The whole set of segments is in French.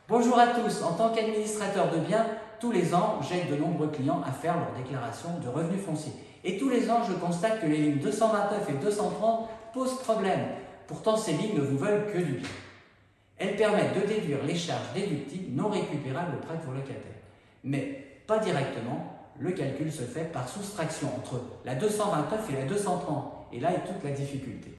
Bonjour à tous, en tant qu'administrateur de biens, tous les ans, j'aide de nombreux clients à faire leur déclaration de revenus fonciers. Et tous les ans, je constate que les lignes 229 et 230 posent problème. Pourtant, ces lignes ne vous veulent que du bien. Elles permettent de déduire les charges déductibles non récupérables auprès de vos locataires. Mais pas directement, le calcul se fait par soustraction entre la 229 et la 230. Et là est toute la difficulté.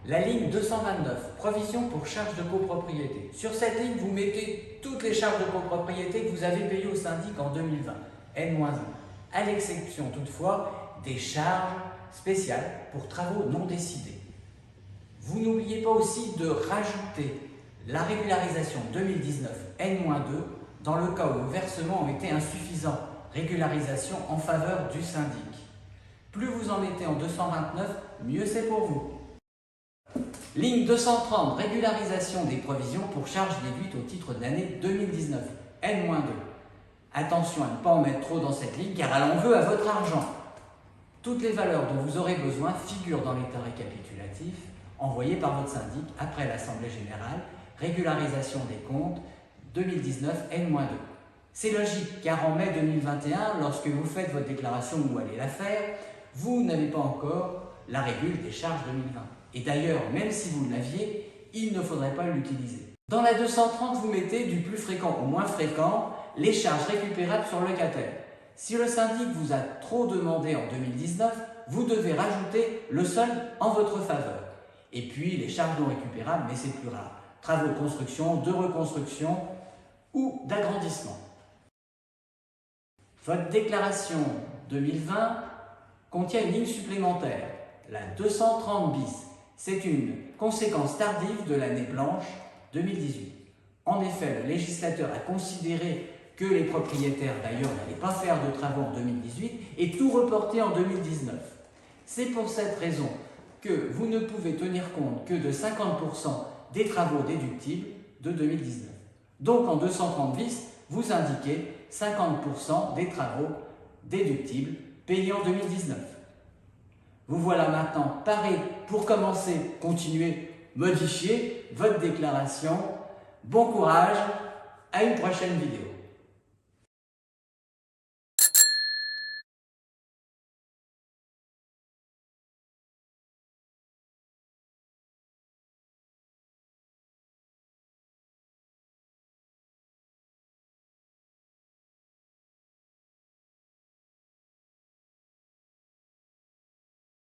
La ligne 229, provision pour charges de copropriété. Sur cette ligne, vous mettez toutes les charges de copropriété que vous avez payées au syndic en 2020, N-1, à l'exception toutefois des charges spéciales pour travaux non décidés. Vous n'oubliez pas aussi de rajouter la régularisation 2019, N-2, dans le cas où vos versements ont été insuffisants, régularisation en faveur du syndic. Plus vous en mettez en 229, mieux c'est pour vous. Ligne 230, régularisation des provisions pour charges déduites au titre de l'année 2019, N-2. Attention à ne pas en mettre trop dans cette ligne car elle en veut à votre argent. Toutes les valeurs dont vous aurez besoin figurent dans l'état récapitulatif envoyé par votre syndic après l'Assemblée générale, régularisation des comptes 2019, N-2. C'est logique car en mai 2021, lorsque vous faites votre déclaration ou allez la faire, vous n'avez pas encore la régule des charges 2020. Et d'ailleurs, même si vous l'aviez, il ne faudrait pas l'utiliser. Dans la 230, vous mettez du plus fréquent au moins fréquent les charges récupérables sur le locataire. Si le syndic vous a trop demandé en 2019, vous devez rajouter le solde en votre faveur. Et puis les charges non récupérables, mais c'est plus rare. Travaux de construction, de reconstruction ou d'agrandissement. Votre déclaration 2020 contient une ligne supplémentaire, la 230 bis. C'est une conséquence tardive de l'année blanche 2018. En effet, le législateur a considéré que les propriétaires d'ailleurs n'allaient pas faire de travaux en 2018 et tout reporter en 2019. C'est pour cette raison que vous ne pouvez tenir compte que de 50% des travaux déductibles de 2019. Donc en 230 bis, vous indiquez 50% des travaux déductibles payés en 2019. Vous voilà maintenant paré pour commencer, continuer, modifier votre déclaration. Bon courage, à une prochaine vidéo.